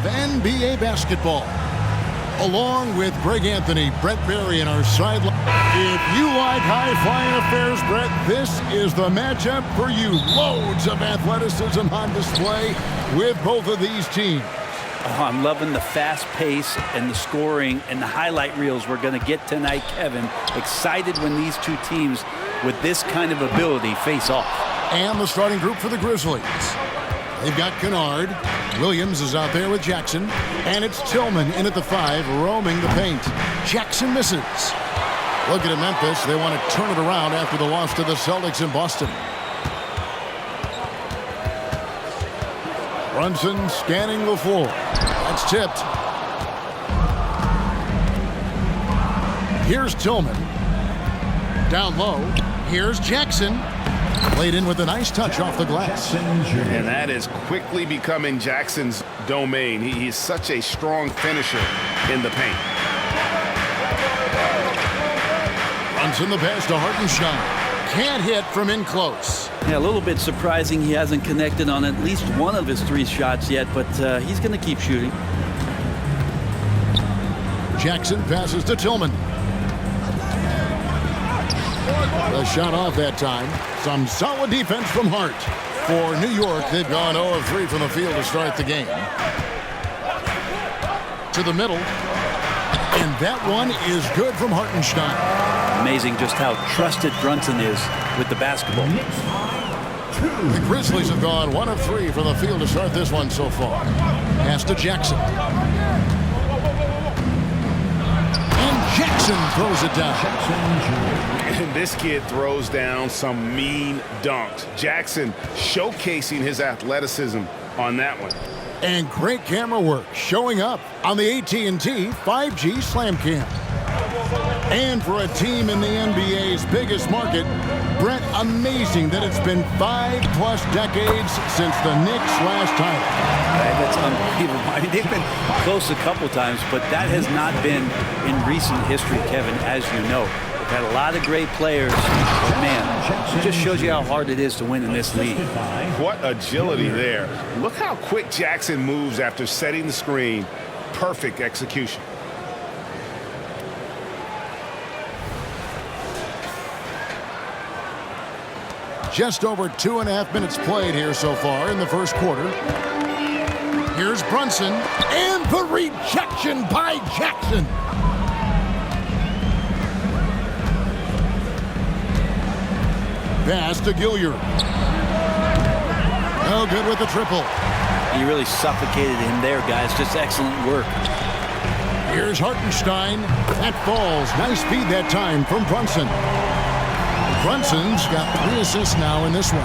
of NBA basketball. Along with Greg Anthony, Brett Berry, and our sideline. If you like high-flying affairs, Brett, this is the matchup for you. Loads of athleticism on display with both of these teams. Oh, I'm loving the fast pace and the scoring and the highlight reels we're going to get tonight, Kevin. Excited when these two teams with this kind of ability face off. And the starting group for the Grizzlies. They've got Kennard. Williams is out there with Jackson. And it's Tillman in at the 5, roaming the paint. Jackson misses. Looking at Memphis, they want to turn it around after the loss to the Celtics in Boston. Brunson scanning the floor. That's tipped. Here's Tillman. Down low. Here's Jackson. Played in with a nice touch off the glass. And that is quickly becoming Jackson's domain. He is such a strong finisher in the paint. Runs in the pass to Hartenstein. Can't hit from in close. Yeah, a little bit surprising he hasn't connected on at least one of his 3 shots yet, but he's going to keep shooting. Jackson passes to Tillman. The shot off that time. Some solid defense from Hart. For New York, they've gone 0 of 3 from the field to start the game. To the middle. And that one is good from Hartenstein. Amazing just how trusted Brunson is with the basketball. The Grizzlies have gone 1 of 3 from the field to start this one so far. Pass to Jackson. And Jackson throws it down. And this kid throws down some mean dunks. Jackson showcasing his athleticism on that one. And great camera work showing up on the AT&T 5G Slam Cam. And for a team in the NBA's biggest market, Brett, amazing that it's been 5+ decades since the Knicks' last title. That's unbelievable. I mean, they've been close a couple times, but that has not been in recent history, Kevin, as you know. They've had a lot of great players, but man, it just shows you how hard it is to win in this league. What agility there. Look how quick Jackson moves after setting the screen. Perfect execution. Just over 2.5 minutes played here so far in the first quarter. Here's Brunson, and the rejection by Jackson. Pass to Gilliard. No good with the triple. He really suffocated him there, guys. Just excellent work. Here's Hartenstein. That falls. Nice feed that time from Brunson. Brunson's got 3 assists now in this one.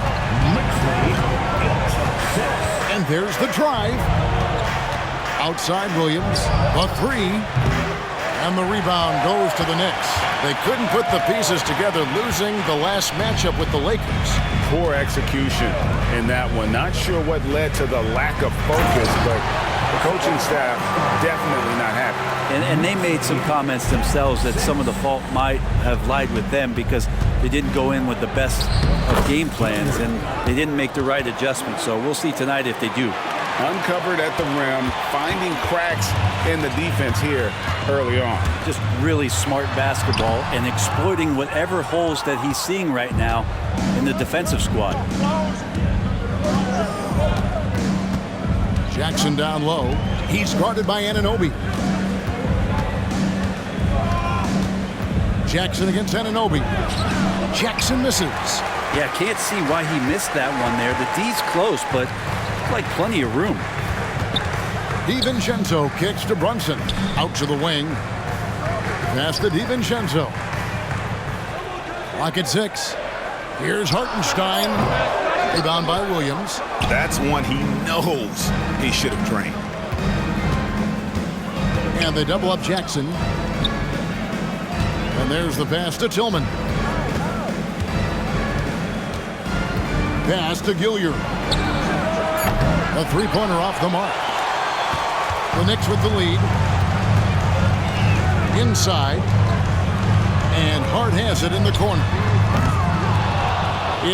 And there's the drive. Outside Williams. The 3. And the rebound goes to the Knicks. They couldn't put the pieces together, losing the last matchup with the Lakers. Poor execution in that one. Not sure what led to the lack of focus, but the coaching staff definitely not happy. And they made some comments themselves that some of the fault might have lied with them because they didn't go in with the best of game plans and they didn't make the right adjustments. So we'll see tonight if they do. Uncovered at the rim, finding cracks in the defense here early on. Just really smart basketball and exploiting whatever holes that he's seeing right now in the defensive squad. Jackson down low. He's guarded by Anunoby. Jackson against Anunoby. Jackson misses. Yeah, can't see why he missed that one there. The D's close, but like plenty of room. DiVincenzo kicks to Brunson. Out to the wing. Pass to DiVincenzo. Lock at 6. Here's Hartenstein. Rebound by Williams. That's one he knows he should have drained. And they double up Jackson. And there's the pass to Tillman. Pass to Gilliard. A 3-pointer off the mark. The Knicks with the lead. Inside. And Hart has it in the corner.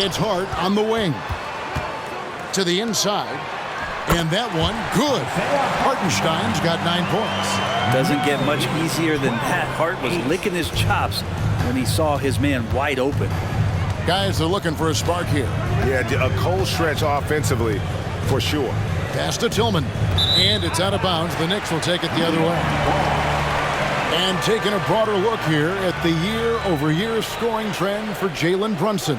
It's Hart on the wing. To the inside. And that one, good. Hartenstein's got 9 points. Doesn't get much easier than that. Hart was licking his chops when he saw his man wide open. Guys are looking for a spark here. Yeah, a cold stretch offensively for sure. Pass to Tillman. And it's out of bounds. The Knicks will take it the other way. And taking a broader look here at the year-over-year scoring trend for Jalen Brunson.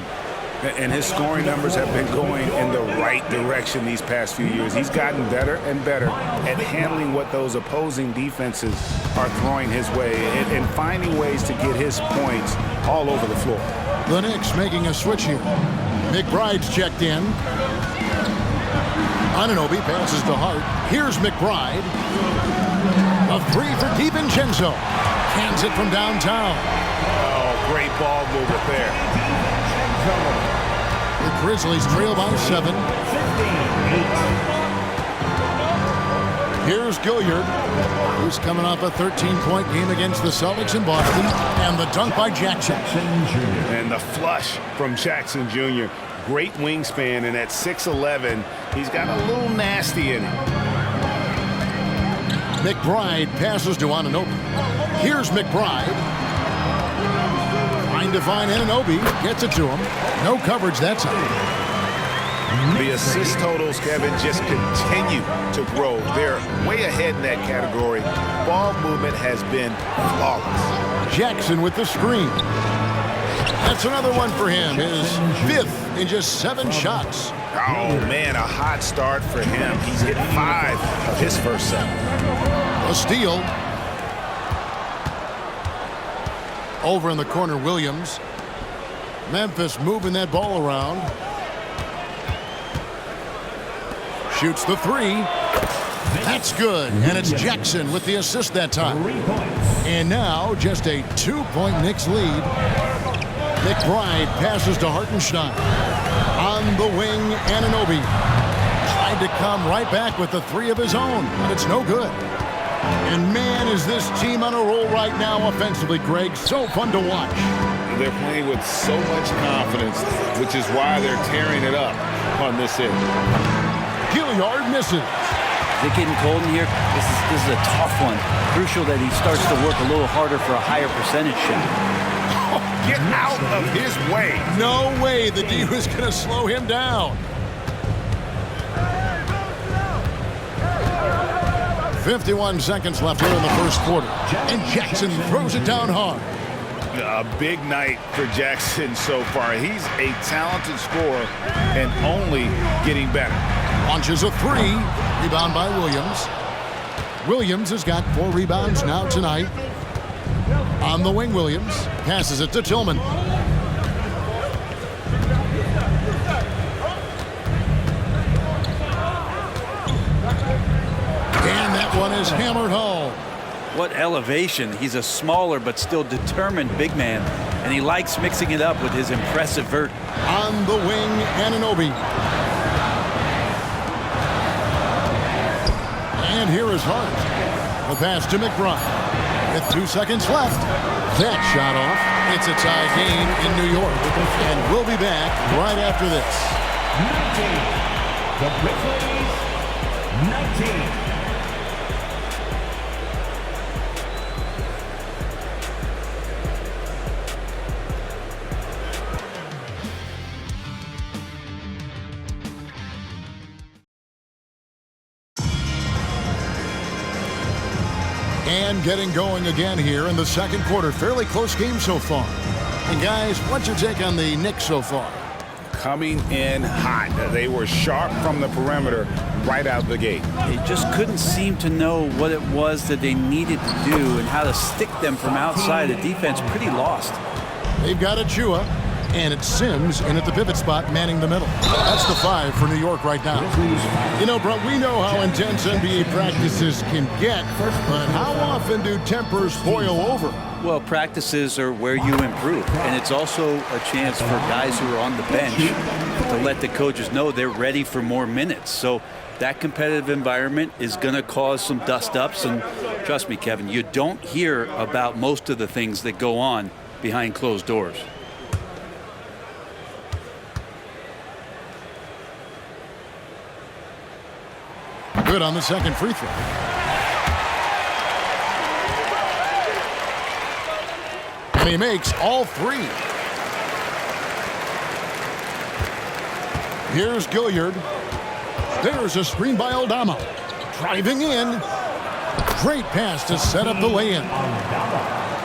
And his scoring numbers have been going in the right direction these past few years. He's gotten better and better at handling what those opposing defenses are throwing his way and finding ways to get his points all over the floor. The Knicks making a switch here. McBride's checked in. Anunoby passes to Hart. Here's McBride. A three for DiVincenzo. Cans it from downtown. Oh, great ball movement there. The Grizzlies trail by 7. Here's Gilliard, who's coming off a 13-point game against the Celtics in Boston. And the dunk by Jackson. And the flush from Jackson Jr. Great wingspan, and at 6'11", he's got a little nasty in it. McBride passes to Anunoby. Here's McBride. Trying to find Anunoby. Gets it to him. No coverage that time. The assist totals, Kevin, just continue to grow. They're way ahead in that category. Ball movement has been flawless. Jackson with the screen. That's another one for him. His 5th in just 7 shots. Oh, man, a hot start for him. He's hit 5 of his first 7. A steal. Over in the corner, Williams. Memphis moving that ball around. Shoots the 3. That's good. And it's Jackson with the assist that time. And now just a 2-point Knicks lead. McBride passes to Hartenstein. On the wing, Anunoby. Tried to come right back with the 3 of his own, but it's no good. And man, is this team on a roll right now offensively, Greg. So fun to watch. They're playing with so much confidence, which is why they're tearing it up on this end. Gilliard misses. Is it getting cold in here? This is a tough one. Crucial that he starts to work a little harder for a higher percentage shot. Oh, get out of his way. No way the D was going to slow him down. 51 seconds left here in the first quarter. And Jackson throws it down hard. A big night for Jackson so far. He's a talented scorer and only getting better. Launches a 3. Rebound by Williams. Williams has got 4 rebounds now tonight. On the wing, Williams passes it to Tillman. And that one is hammered home. What elevation. He's a smaller but still determined big man, and he likes mixing it up with his impressive vert. On the wing, Anunoby. And here is Hart. The pass to McBride. With 2 seconds left. That shot off. It's a tie game in New York. And we'll be back right after this. 19. The Grizzlies, 19. And getting going again here in the second quarter. Fairly close game so far. And guys, what's your take on the Knicks so far? Coming in hot. They were sharp from the perimeter right out the gate. They just couldn't seem to know what it was that they needed to do and how to stick them from outside. The defense pretty lost. They've got Achua, and it's Sims in at the pivot spot manning the middle. That's the 5 for New York right now. You know, Brett, we know how intense NBA practices can get, but how often do tempers boil over? Well, practices are where you improve, and it's also a chance for guys who are on the bench to let the coaches know they're ready for more minutes. So that competitive environment is going to cause some dust-ups, and trust me, Kevin, you don't hear about most of the things that go on behind closed doors. Good on the second free throw. And he makes all three. Here's Gilliard. There's a screen by Aldama. Driving in. Great pass to set up the lay-in.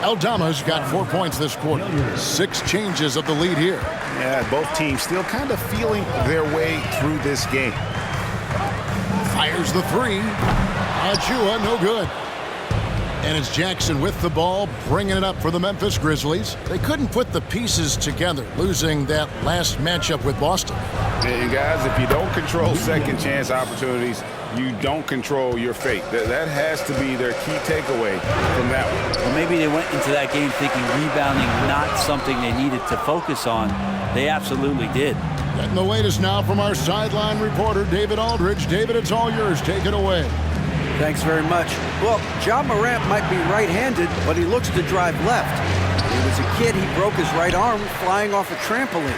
Aldama's got 4 points this quarter. 6 changes of the lead here. Yeah, both teams still kind of feeling their way through this game. Fires the three. Achua, no good. And it's Jackson with the ball, bringing it up for the Memphis Grizzlies. They couldn't put the pieces together, losing that last matchup with Boston. And guys, if you don't control second chance opportunities, you don't control your fate. That has to be their key takeaway from that one. Well, maybe they went into that game thinking rebounding not something they needed to focus on. They absolutely did. Getting the latest now from our sideline reporter, David Aldridge. David, it's all yours. Take it away. Thanks very much. Well, Ja Morant might be right-handed, but he looks to drive left. When he was a kid, he broke his right arm flying off a trampoline.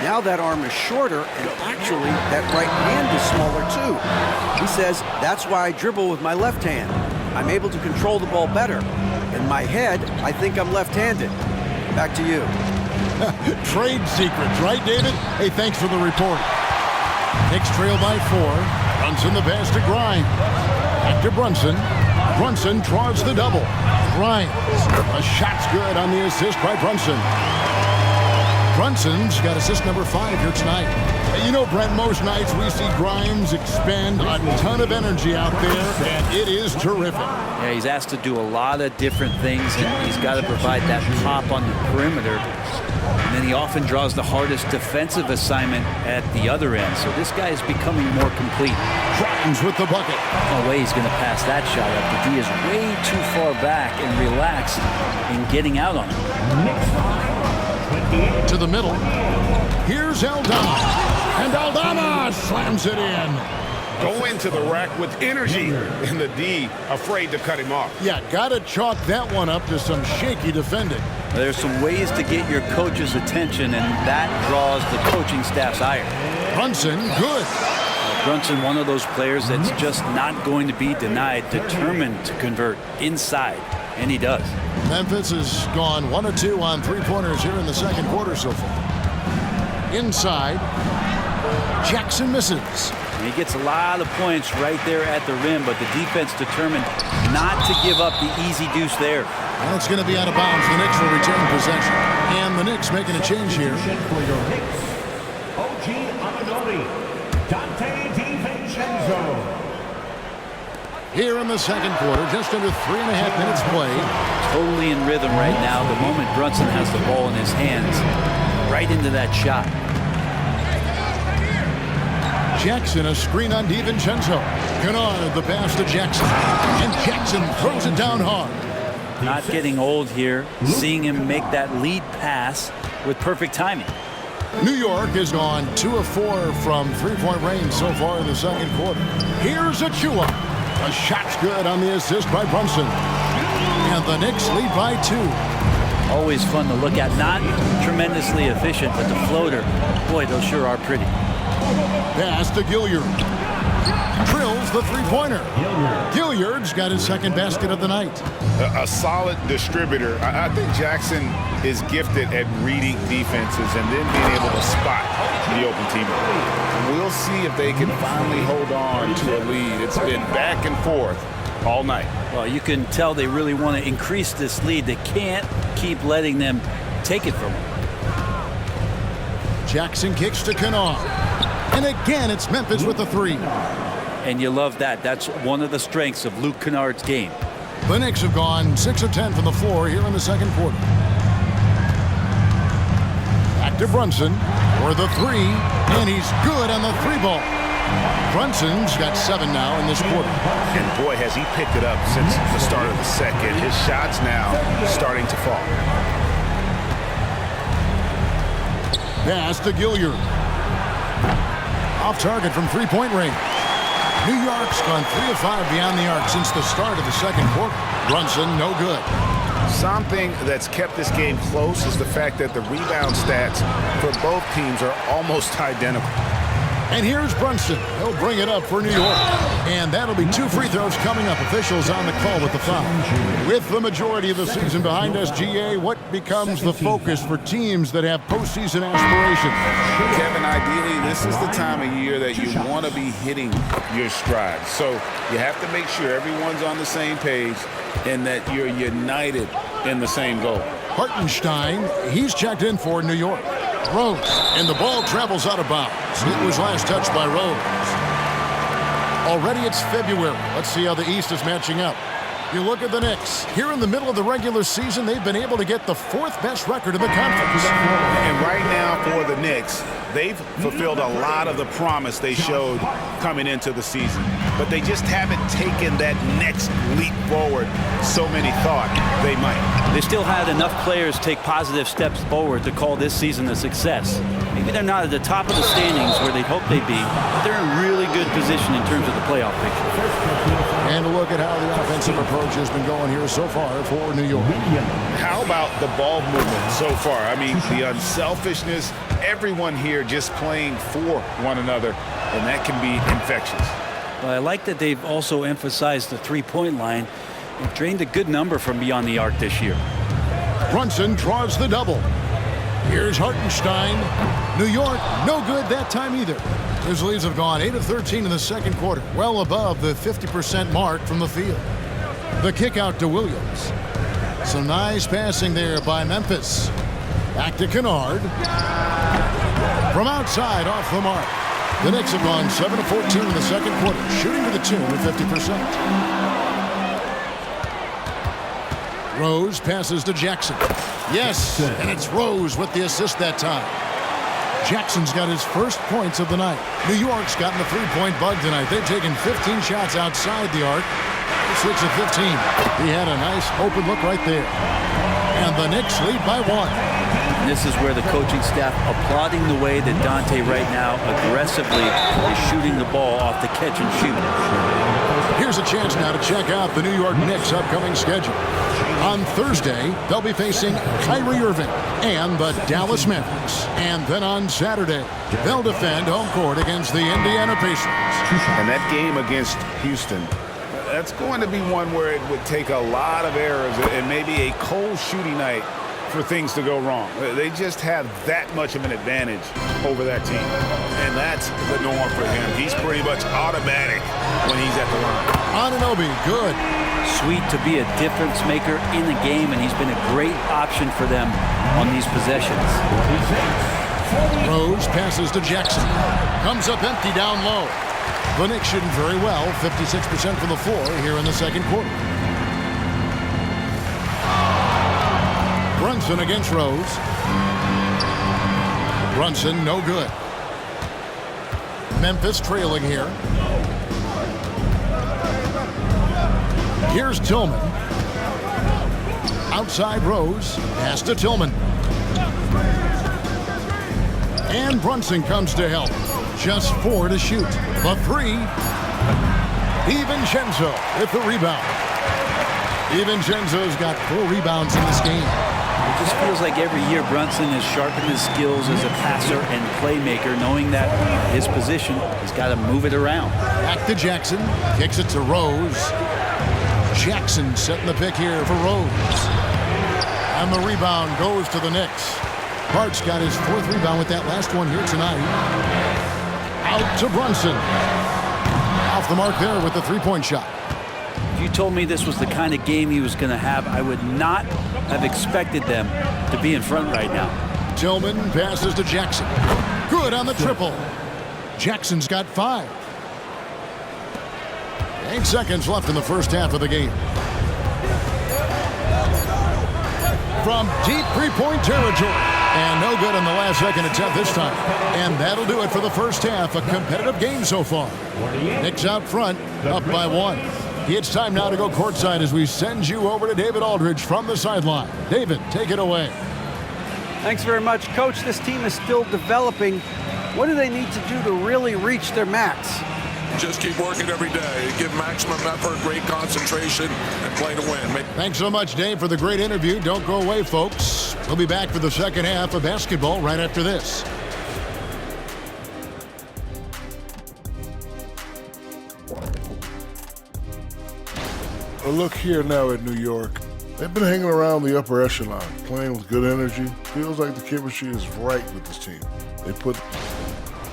Now that arm is shorter, and actually, that right hand is smaller too. He says, that's why I dribble with my left hand. I'm able to control the ball better. In my head, I think I'm left-handed. Back to you. Trade secrets, right, David? Hey, thanks for the report. Knicks trail by 4. Brunson the pass to Grimes. Back to Brunson. Brunson draws the double. Grimes. A shot's good on the assist by Brunson. Brunson's got assist number 5 here tonight. You know, Brent, most nights we see Grimes expend a ton of energy out there, and it is terrific. Yeah, he's asked to do a lot of different things, and he's got to provide that pop on the perimeter. And then he often draws the hardest defensive assignment at the other end. So this guy is becoming more complete. Grimes with the bucket. No way he's going to pass that shot up. The D is way too far back and relaxed in getting out on him. To the middle. Here's Aldama. And Aldama slams it in. Go into the rack with energy, and the D afraid to cut him off. Yeah, got to chalk that one up to some shaky defending. There's some ways to get your coach's attention, and that draws the coaching staff's ire. Brunson, good. Brunson, one of those players that's just not going to be denied, determined to convert inside, and he does. Memphis has gone 1 of 2 on three-pointers here in the second quarter so far. Inside, Jackson misses. He gets a lot of points right there at the rim, but the defense determined not to give up the easy deuce there. Well, it's going to be out of bounds. The Knicks will retain possession. And the Knicks making a change here. Here in the second quarter, just under 3.5 minutes played. Totally in rhythm right now. The moment Brunson has the ball in his hands, right into that shot. Jackson, a screen on DiVincenzo. Kennard, the pass to Jackson. And Jackson throws it down hard. Not getting old here. Seeing him make that lead pass with perfect timing. New York has gone 2 of 4 from three-point range so far in the second quarter. Here's Achua. A shot's good on the assist by Brunson. And the Knicks lead by 2. Always fun to look at. Not tremendously efficient, but the floater, boy, those sure are pretty. Pass to Gilliard. Drills the three-pointer. Gilliard's got his second basket of the night. A solid distributor. I think Jackson is gifted at reading defenses and then being able to spot the open teammate. We'll see if they can finally hold on to a lead. It's been back and forth all night. Well, you can tell they really want to increase this lead. They can't keep letting them take it from them. Jackson kicks to Kennard. And again, it's Memphis with the 3. And you love that. That's one of the strengths of Luke Kennard's game. The Knicks have gone 6 of 10 from the floor here in the second quarter. Back to Brunson for the 3, and he's good on the 3-ball. Brunson's got 7 now in this quarter. And boy, has he picked it up since the start of the second. His shots now starting to fall. Pass to Gilliard. Off target from three-point range. New York's gone 3 of 5 beyond the arc since the start of the second quarter. Brunson, no good. Something that's kept this game close is the fact that the rebound stats for both teams are almost identical. And here's Brunson. He'll bring it up for New York. And that'll be 2 free throws coming up. Officials on the call with the foul. With the majority of the season behind us, GA, what becomes the focus for teams that have postseason aspirations? Kevin, ideally, this is the time of year that you want to be hitting your stride. So you have to make sure everyone's on the same page and that you're united in the same goal. Hartenstein, he's checked in for New York. Rose, and the ball travels out of bounds. It was last touched by Rose. Already it's February. Let's see how the East is matching up. You look at the Knicks. Here in the middle of the regular season, they've been able to get the 4th best record in the conference. And right now for the Knicks, they've fulfilled a lot of the promise they showed coming into the season. But they just haven't taken that next leap forward so many thought they might. They still had enough players take positive steps forward to call this season a success. Maybe they're not at the top of the standings where they'd hope they'd be, but they're in really good position in terms of the playoff picture. And a look at how the offensive approach has been going here so far for New York. How about the ball movement so far? I mean, the unselfishness, everyone here just playing for one another, and that can be infectious. Well, I like that they've also emphasized the three-point line and drained a good number from beyond the arc this year. Brunson draws the double. Here's Hartenstein. New York, no good that time either. Grizzlies have gone 8 of 13 in the second quarter, well above the 50% mark from the field. The kick out to Williams. Some nice passing there by Memphis. Back to Kennard. From outside, off the mark. The Knicks have gone 7 of 14 in the second quarter, shooting to the tune of 50%. Rose passes to Jackson. Yes, and it's Rose with the assist that time. Jackson's got his first points of the night. New York's gotten the three-point bug tonight. They've taken 15 shots outside the arc. 6 of 15. He had a nice open look right there. And the Knicks lead by 1. This is where the coaching staff applauding the way that Dante right now aggressively is shooting the ball off the catch and shoot. Here's a chance now to check out the New York Knicks' upcoming schedule. On Thursday, they'll be facing Kyrie Irving and the Dallas Mavericks. And then on Saturday, they'll defend home court against the Indiana Pacers. And that game against Houston, that's going to be one where it would take a lot of errors and maybe a cold shooting night for things to go wrong. They just have that much of an advantage over that team. And that's the norm for him. He's pretty much automatic when he's at the line. Anunoby, good. Sweet to be a difference maker in the game, and he's been a great option for them on these possessions. Rose passes to Jackson. Comes up empty down low. The Knicks shooting very well, 56% from the floor here in the second quarter. Brunson against Rose. Brunson, no good. Memphis trailing here. Here's Tillman. Outside Rose. Pass to Tillman. And Brunson comes to help. Just 4 to shoot. The 3. DiVincenzo with the rebound. DiVincenzo's got 4 rebounds in this game. It just feels like every year Brunson has sharpened his skills as a passer and playmaker, knowing that his position, he's got to move it around. Back to Jackson. Kicks it to Rose. Jackson setting the pick here for Rose. And the rebound goes to the Knicks. Hart's got his 4th rebound with that last one here tonight. Out to Brunson. Off the mark there with the three-point shot. If you told me this was the kind of game he was going to have, I would not have expected them to be in front right now. Tillman passes to Jackson. Good on the triple. Jackson's got 5. 8 seconds left in the first half of the game. From deep three-point territory. And no good on the last second attempt this time. And that'll do it for the first half. A competitive game so far. Knicks out front, up by 1. It's time now to go courtside as we send you over to David Aldridge from the sideline. David, take it away. Thanks very much, Coach. This team is still developing. What do they need to do to really reach their max? Just keep working every day. Give maximum effort, great concentration, and play to win. Thanks so much, Dave, for the great interview. Don't go away, folks. We'll be back for the second half of basketball right after this. Well, look here now at New York. They've been hanging around the upper echelon, playing with good energy. Feels like the chemistry is right with this team.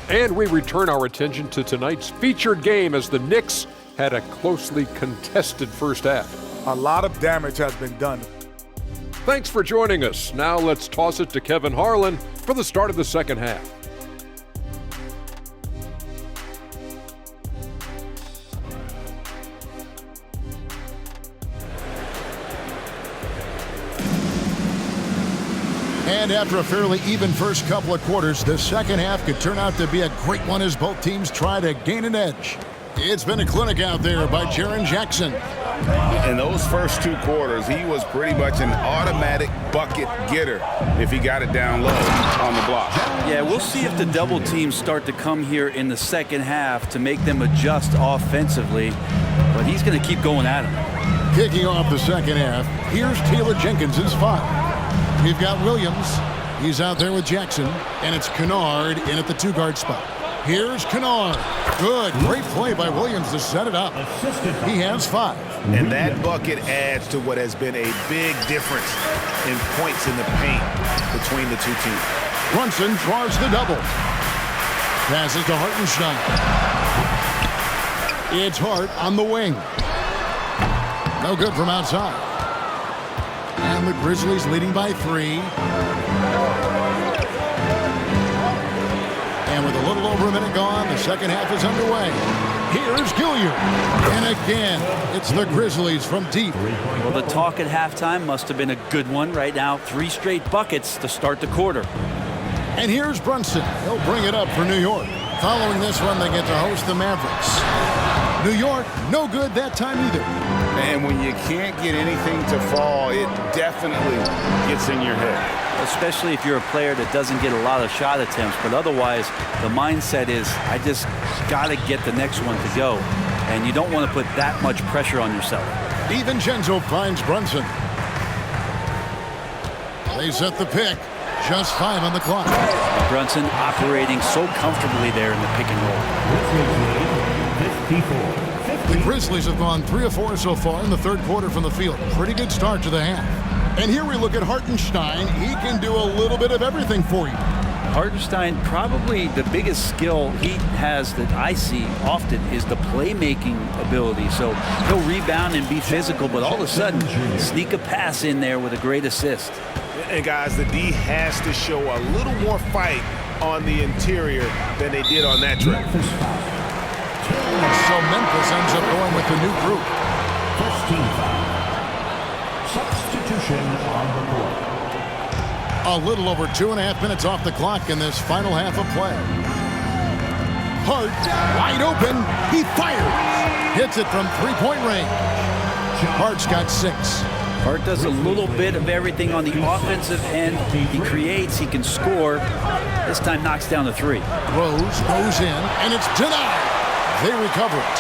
And we return our attention to tonight's featured game as the Knicks had a closely contested first half. A lot of damage has been done. Thanks for joining us. Now let's toss it to Kevin Harlan for the start of the second half. And after a fairly even first couple of quarters, the second half could turn out to be a great one as both teams try to gain an edge. It's been a clinic out there by Jaren Jackson. In those first 2 quarters, he was pretty much an automatic bucket getter if he got it down low on the block. Yeah, we'll see if the double teams start to come here in the second half to make them adjust offensively, but he's going to keep going at him. Kicking off the second half, here's Taylor Jenkins's 5. We've got Williams. He's out there with Jackson, and it's Kennard in at the 2-guard spot. Here's Kennard. Good, great play by Williams to set it up. He has 5. And that bucket adds to what has been a big difference in points in the paint between the 2 teams. Brunson draws the double. Passes to Hartenstein. It's Hart on the wing. No good from outside. And the Grizzlies leading by 3. And with a little over a minute gone, the second half is underway. Here's Gilliard. And again, it's the Grizzlies from deep. Well, the talk at halftime must have been a good one. Right now, 3 straight buckets to start the quarter. And here's Brunson. He'll bring it up for New York. Following this one, they get to host the Mavericks. New York, no good that time either. And when you can't get anything to fall, it definitely gets in your head. Especially if you're a player that doesn't get a lot of shot attempts, but otherwise the mindset is, I just got to get the next one to go. And you don't want to put that much pressure on yourself. DiVincenzo finds Brunson. They set the pick. Just 5 on the clock. Brunson operating so comfortably there in the pick and roll. The Grizzlies have gone 3 of 4 so far in the third quarter from the field. Pretty good start to the half. And here we look at Hartenstein. He can do a little bit of everything for you. Hartenstein, probably the biggest skill he has that I see often is the playmaking ability. So he'll rebound and be physical, but all of a sudden sneak a pass in there with a great assist. And guys, the D has to show a little more fight on the interior than they did on that trip. So Memphis ends up going with the new group. First team foul. Substitution on the court. A little over 2.5 minutes off the clock in this final half of play. Hart, wide open. He fires. Hits it from 3-point range. Hart's got 6. Hart does a little bit of everything on the offensive end. He creates, he can score. This time knocks down the 3. Rose goes in, and it's denied. They recover it.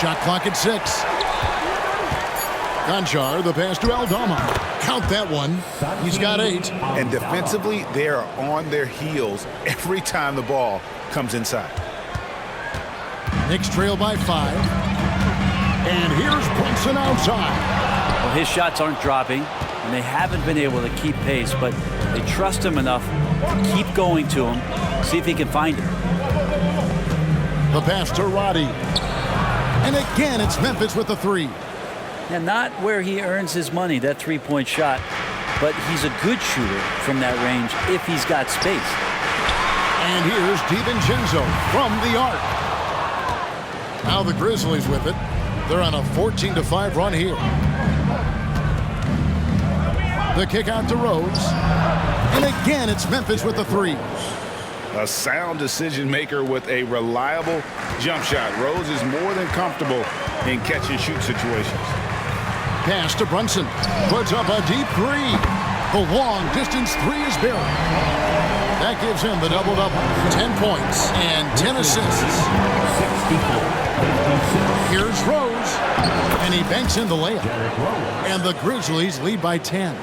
Shot clock at 6. Gonchar, the pass to Aldama. Count that one. He's got 8. And defensively, they are on their heels every time the ball comes inside. Knicks trail by 5. And here's Brunson outside. Well, his shots aren't dropping, and they haven't been able to keep pace, but they trust him enough to keep going to him, see if he can find him. The pass to Roddy. And again, it's Memphis with the 3. And not where he earns his money, that 3-point shot, but he's a good shooter from that range if he's got space. And here's DiVincenzo from the arc. Now the Grizzlies with it. They're on a 14-5 run here. The kick out to Rose. And again, it's Memphis with the 3. A sound decision maker with a reliable jump shot. Rose is more than comfortable in catch and shoot situations. Pass to Brunson. Puts up a deep 3. The long distance 3 is buried. That gives him the double-double. 10 points and 10 assists. Here's Rose. And he banks in the layup. And the Grizzlies lead by 10.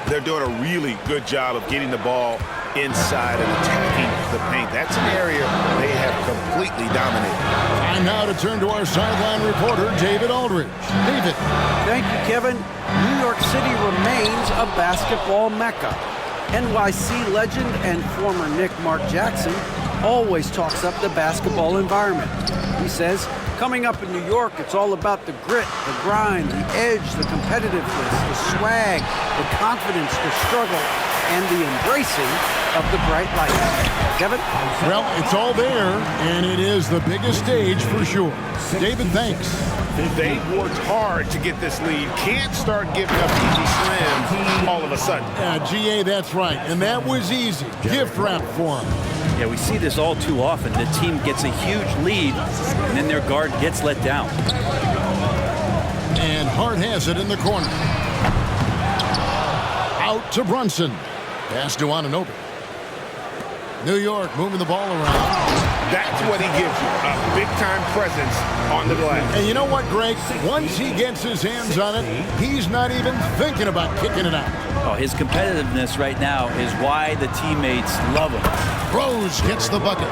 They're doing a really good job of getting the ball inside and attacking the paint. That's an area they have completely dominated. Time now to turn to our sideline reporter, David Aldridge. David. Thank you, Kevin. New York City remains a basketball mecca. NYC legend and former Knick Mark Jackson always talks up the basketball environment. He says, coming up in New York, it's all about the grit, the grind, the edge, the competitiveness, the swag, the confidence, the struggle, and the embracing of the bright lights. Kevin? Well, it's all there, and it is the biggest stage for sure. David, thanks. They worked hard to get this lead. Can't start giving up easy slams all of a sudden. GA, that's right, and that was easy. Gift wrap for him. Yeah, we see this all too often. The team gets a huge lead, and then their guard gets let down. And Hart has it in the corner. Out to Brunson. Pass to Anunoby. New York moving the ball around. That's what he gives you, a big-time presence on the glass. And you know what, Greg? Once he gets his hands on it, he's not even thinking about kicking it out. Oh, his competitiveness right now is why the teammates love him. Rose gets the bucket.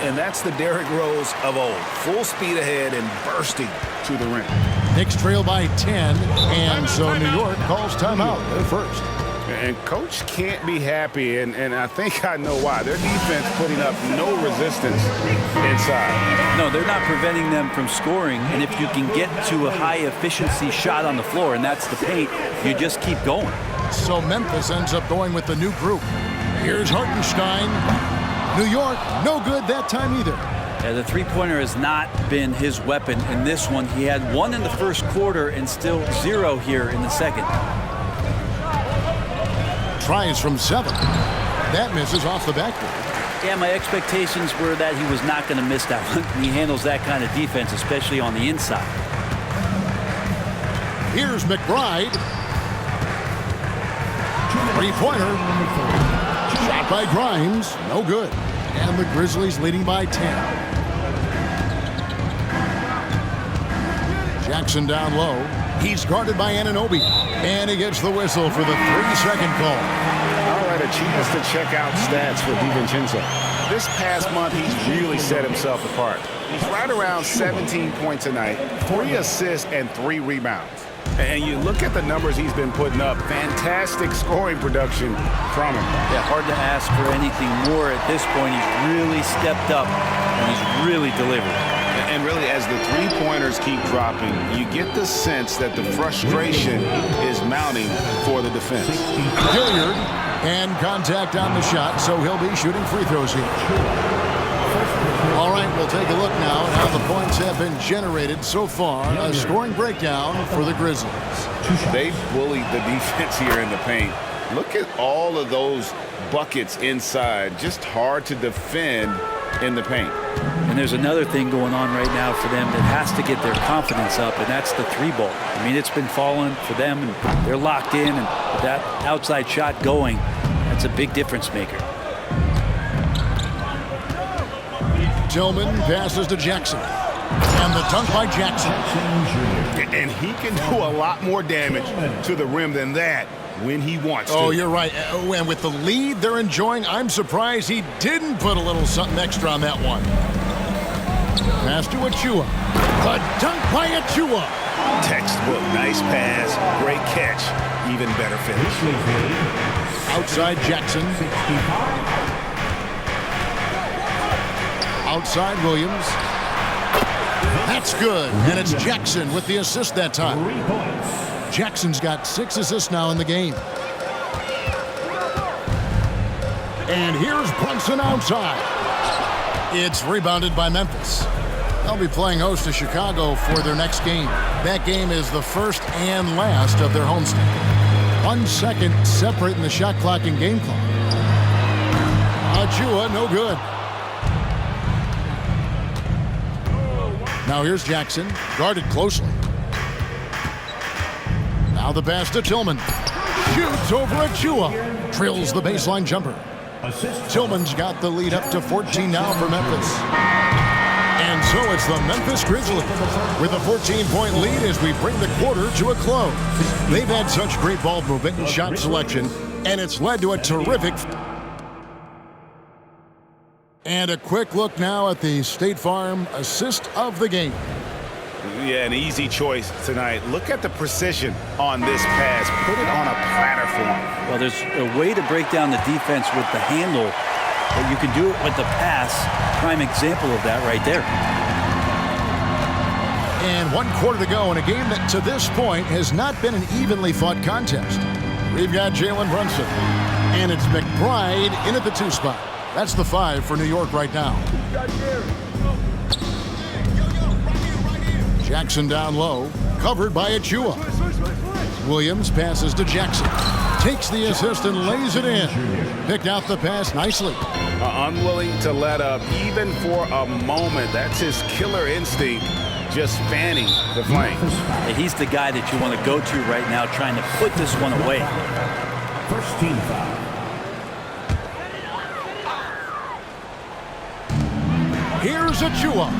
And that's the Derrick Rose of old. Full speed ahead and bursting to the rim. Knicks trail by 10, and so New York calls timeout. They're first. And Coach can't be happy, and I think I know why. Their defense putting up no resistance inside. No, they're not preventing them from scoring, and if you can get to a high-efficiency shot on the floor, and that's the paint, you just keep going. So Memphis ends up going with the new group. Here's Hartenstein. New York, no good that time either. Yeah, the three-pointer has not been his weapon in this one. He had one in the first quarter and still 0 here in the second. Tries from 7. That misses off the backboard. Yeah, my expectations were that he was not going to miss that one. He handles that kind of defense, especially on the inside. Here's McBride. Three-pointer. Shot by Grimes. No good. And the Grizzlies leading by 10. Jackson down low. He's guarded by Anunoby. And he gets the whistle for the 3-second call. All right, a chance to check out stats for DiVincenzo. This past month, he's really set himself apart. He's right around 17 points a night, 3 assists, and 3 rebounds. And you look at the numbers he's been putting up, fantastic scoring production from him. Yeah, hard to ask for anything more at this point. He's really stepped up, and he's really delivered. And really, as the three-pointers keep dropping, you get the sense that the frustration is mounting for the defense. Hilliard, and contact on the shot, so he'll be shooting free throws here. All right, we'll take a look now at how the points have been generated so far. A scoring breakdown for the Grizzlies. They bullied the defense here in the paint. Look at all of those buckets inside. Just hard to defend in the paint. And there's another thing going on right now for them that has to get their confidence up, and that's the 3-ball. I mean, it's been falling for them, and they're locked in, and with that outside shot going, that's a big difference maker. Tillman passes to Jackson. And the dunk by Jackson. And he can do a lot more damage to the rim than that when he wants to. Oh, you're right. And with the lead they're enjoying, I'm surprised he didn't put a little something extra on that one. Pass to Achua. The dunk by Achua. Textbook, nice pass, great catch, even better finish. Outside Jackson. Outside Williams. That's good. And it's Jackson with the assist that time. Jackson's got 6 assists now in the game. And here's Brunson outside. It's rebounded by Memphis. They'll be playing host to Chicago for their next game. That game is the first and last of their homestand. 1 second separate in the shot clock and game clock. Achua, no good. Now here's Jackson, guarded closely. Now the pass to Tillman. Shoots over Achua. Drills the baseline jumper. Tillman's got the lead up to 14 now for Memphis. And so it's the Memphis Grizzlies with a 14-point lead as we bring the quarter to a close. They've had such great ball movement and shot selection, and it's led to a terrific And a quick look now at the State Farm assist of the game. Yeah, an easy choice tonight. Look at the precision on this pass. Put it on a platter for him. Well, there's a way to break down the defense with the handle, but you can do it with the pass. Prime example of that right there. And 1 quarter to go in a game that to this point has not been an evenly fought contest. We've got Jalen Brunson, and it's McBride in at the 2 spot. That's the 5 for New York right now. Jackson down low, covered by Achua. Williams passes to Jackson. Takes the assist and lays it in. Picked out the pass nicely. Unwilling to let up even for a moment. That's his killer instinct, just fanning the flame. He's the guy that you want to go to right now, trying to put this one away. First team foul. Here's Achua.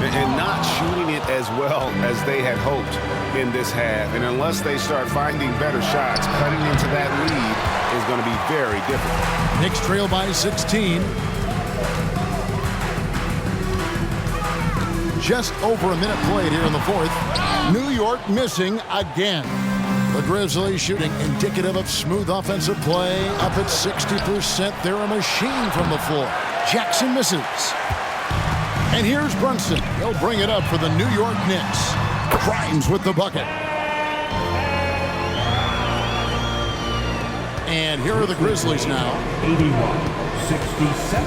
And not shooting it as well as they had hoped in this half. And unless they start finding better shots, cutting into that lead is going to be very difficult. Knicks trail by 16. Just over a minute played here in the 4th. New York missing again. The Grizzlies shooting indicative of smooth offensive play. Up at 60%. They're a machine from the floor. Jackson misses. And here's Brunson. He'll bring it up for the New York Knicks. Grimes with the bucket. And here are the Grizzlies now. 81-67.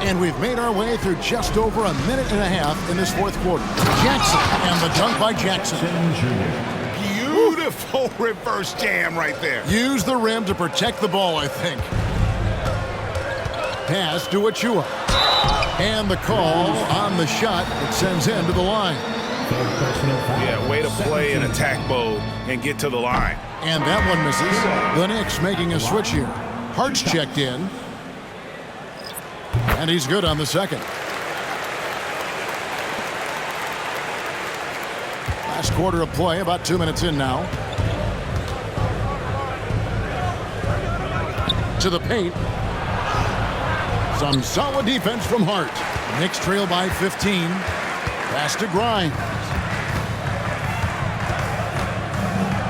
And we've made our way through just over a minute and a half in this 4th quarter. Jackson, and the dunk by Jackson. Beautiful reverse jam right there. Use the rim to protect the ball, I think. Pass to Achua. And the call on the shot that sends him to the line. Yeah, way to play in attack mode and get to the line. And that one misses. The Knicks making a switch here. Hart's checked in. And he's good on the second. Last quarter of play, about 2 minutes in now. To the paint. Some solid defense from Hart. Knicks trail by 15. Pass to Grimes.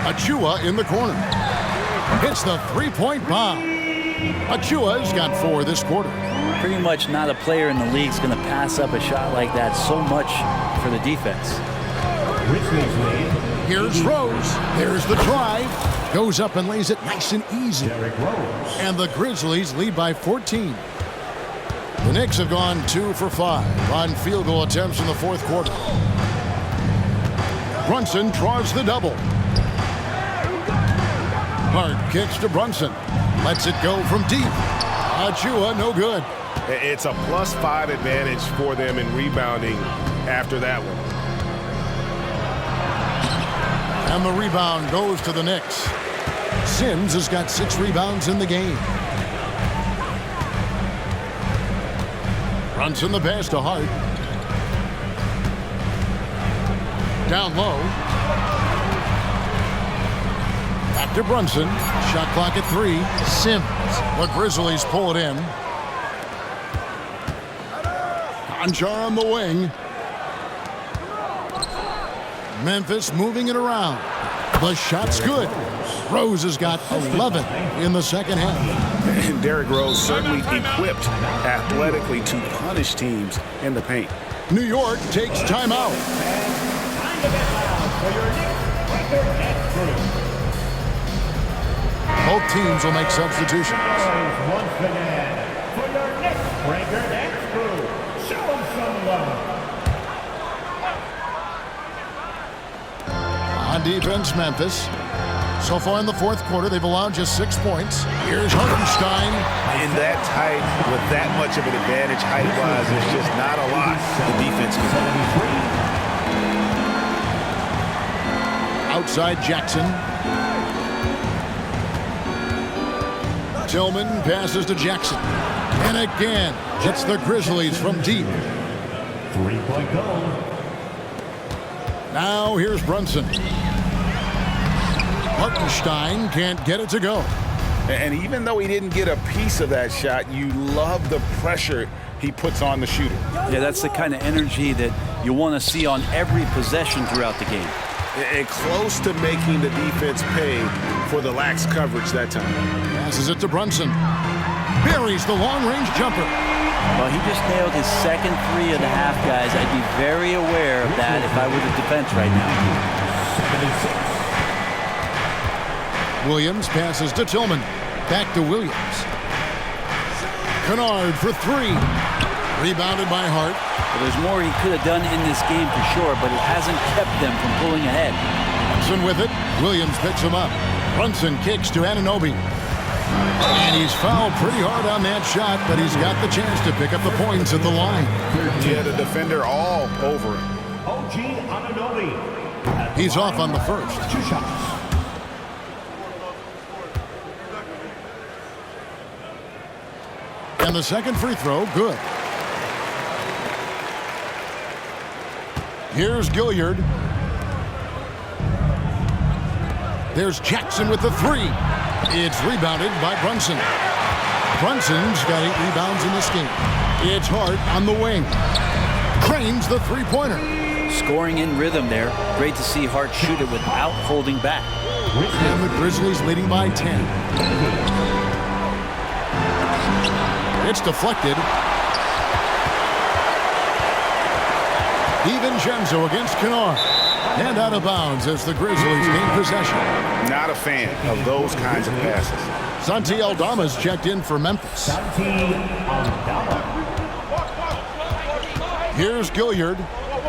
Achua in the corner. Hits the 3-point bomb. Achua's got 4 this quarter. Pretty much not a player in the league is going to pass up a shot like that so much for the defense. Here's Rose. There's the drive. Goes up and lays it nice and easy. And the Grizzlies lead by 14. The Knicks have gone 2 for 5 on field goal attempts in the 4th quarter. Brunson draws the double. Hart kicks to Brunson. Lets it go from deep. Achua, no good. It's a +5 advantage for them in rebounding after that one. And the rebound goes to the Knicks. Sims has got 6 rebounds in the game. Brunson the pass to Hart. Down low. Back to Brunson. Shot clock at 3. Sims. The Grizzlies pull it in. Conjar on the wing. Memphis moving it around. The shot's good. Rose has got 11 in the second half. And Derrick Rose certainly equipped athletically to punish teams in the paint. New York takes timeout. Both teams will make substitutions. Once again, for your next breaker and crew, show them some love. On defense, Memphis. So far in the 4th quarter, they've allowed just 6 points. Here's Hartenstein. In that tight, with that much of an advantage height-wise, there's just not a lot the defense can do. Outside Jackson. Tillman passes to Jackson. And again, hits the Grizzlies from deep. 3-point goal. Now here's Brunson. Hartenstein can't get it to go. And even though he didn't get a piece of that shot, you love the pressure he puts on the shooter. Yeah, that's the kind of energy that you want to see on every possession throughout the game. And close to making the defense pay for the lax coverage that time. Passes it to Brunson. Buries the long-range jumper. Well, he just nailed his second three of the half, guys. I'd be very aware of that if I were the defense right now. Williams passes to Tillman. Back to Williams. Kennard for three. Rebounded by Hart. Well, there's more he could have done in this game for sure, but it hasn't kept them from pulling ahead. Brunson with it. Williams picks him up. Brunson kicks to Anunoby. And he's fouled pretty hard on that shot, but he's got the chance to pick up the points at the line. Yeah, the defender all over it. OG Anunoby. He's off on the first. 2 shots. And the second free throw, good. Here's Gilliard. There's Jackson with the three. It's rebounded by Brunson. Brunson's got 8 rebounds in this game. It's Hart on the wing. Cranes the three-pointer. Scoring in rhythm there. Great to see Hart shoot it without holding back. And the Grizzlies leading by 10. It's deflected. DiVincenzo against Kennard. And out of bounds as the Grizzlies gain possession. Not a fan of those kinds of passes. Santi Aldama's checked in for Memphis. Santi Aldama. Here's Gilliard.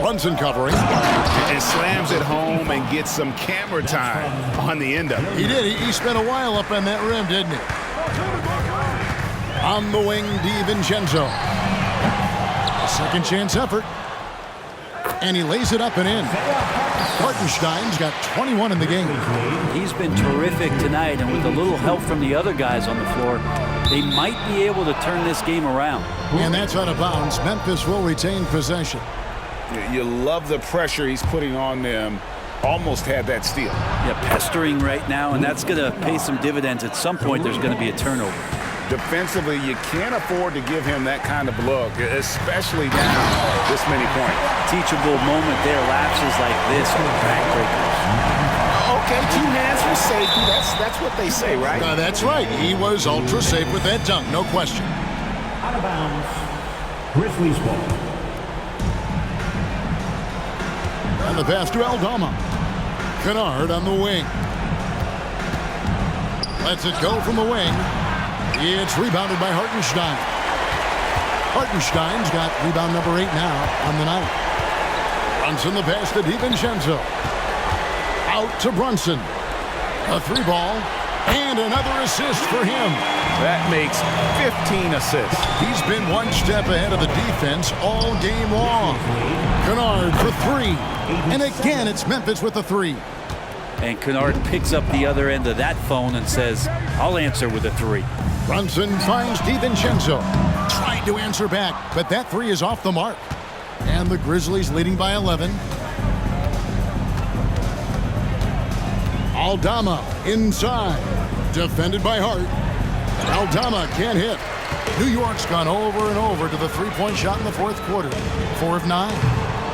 Brunson covering. And slams it home and gets some camera time on the end of it. He did. He spent a while up on that rim, didn't he? On the wing, DiVincenzo. A second chance effort. And he lays it up and in. Hartenstein's got 21 in the game. He's been terrific tonight, and with a little help from the other guys on the floor, they might be able to turn this game around. And that's out of bounds. Memphis will retain possession. You love the pressure he's putting on them. Almost had that steal. Yeah, pestering right now, and that's going to pay some dividends. At some point, there's going to be a turnover. Defensively, you can't afford to give him that kind of look, especially down this many points. Teachable moment there. Lapses like this are backbreakers. Okay, 2 hands for safety. That's what they say, right? That's right. He was ultra safe with that dunk, no question. Out of bounds. Grizzlies ball. And the pass to Aldama. Kennard on the wing. Lets it go from the wing. It's rebounded by Hartenstein. Hartenstein's got rebound number 8 now on the night. Brunson the pass to DiVincenzo. Out to Brunson. A 3-ball. And another assist for him. That makes 15 assists. He's been one step ahead of the defense all game long. Kennard for 3. And again, it's Memphis with the 3. And Kennard picks up the other end of that phone and says, I'll answer with a 3. Brunson finds DiVincenzo. Tried to answer back, but that 3 is off the mark. And the Grizzlies leading by 11. Aldama inside. Defended by Hart. Aldama can't hit. New York's gone over and over to the three-point shot in the fourth quarter. 4 of 9.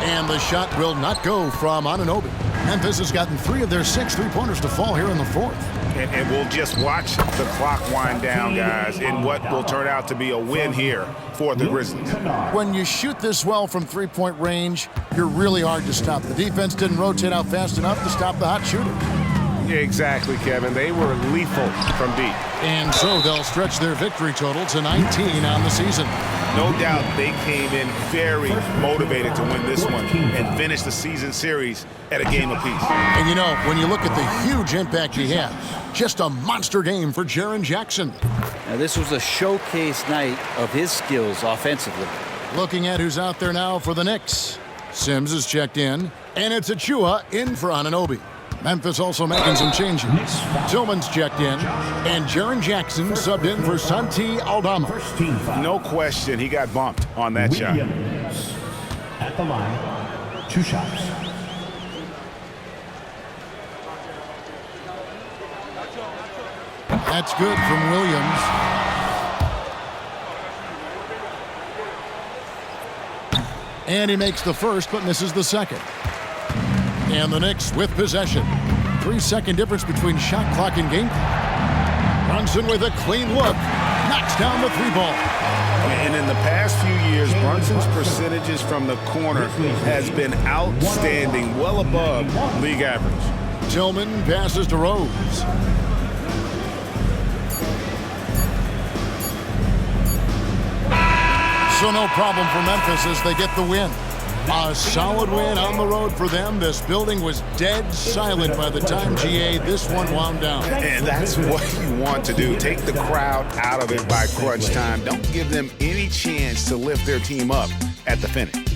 And the shot will not go from Anunoby. Memphis has gotten 3 of their 6 three-pointers to fall here in the fourth. And we'll just watch the clock wind down, guys, in what will turn out to be a win here for the Grizzlies. When you shoot this well from three-point range, you're really hard to stop. The defense didn't rotate out fast enough to stop the hot shooter. Exactly, Kevin. They were lethal from deep. And so they'll stretch their victory total to 19 on the season. No doubt they came in very motivated to win this one and finish the season series at a game apiece. And you know, when you look at the huge impact he had, just a monster game for Jaren Jackson. Now, this was a showcase night of his skills offensively. Looking at who's out there now for the Knicks. Sims is checked in, and it's Achua in for Anunoby. Memphis also making some changes. Tillman's checked in, and Jaren Jackson subbed in for Santi Aldama. No question, he got bumped on that shot. At the line, 2 shots. That's good from Williams. And he makes the first, but misses the second. And the Knicks with possession. 3-second difference between shot clock and game clock. Brunson with a clean look. Knocks down the three ball. And in the past few years, Brunson's percentages from the corner has been outstanding, well above league average. Tillman passes to Rose. So no problem for Memphis as they get the win. A solid win on the road for them. This building was dead silent by the time, GA, this one wound down. And that's what you want to do. Take the crowd out of it by crunch time. Don't give them any chance to lift their team up at the finish.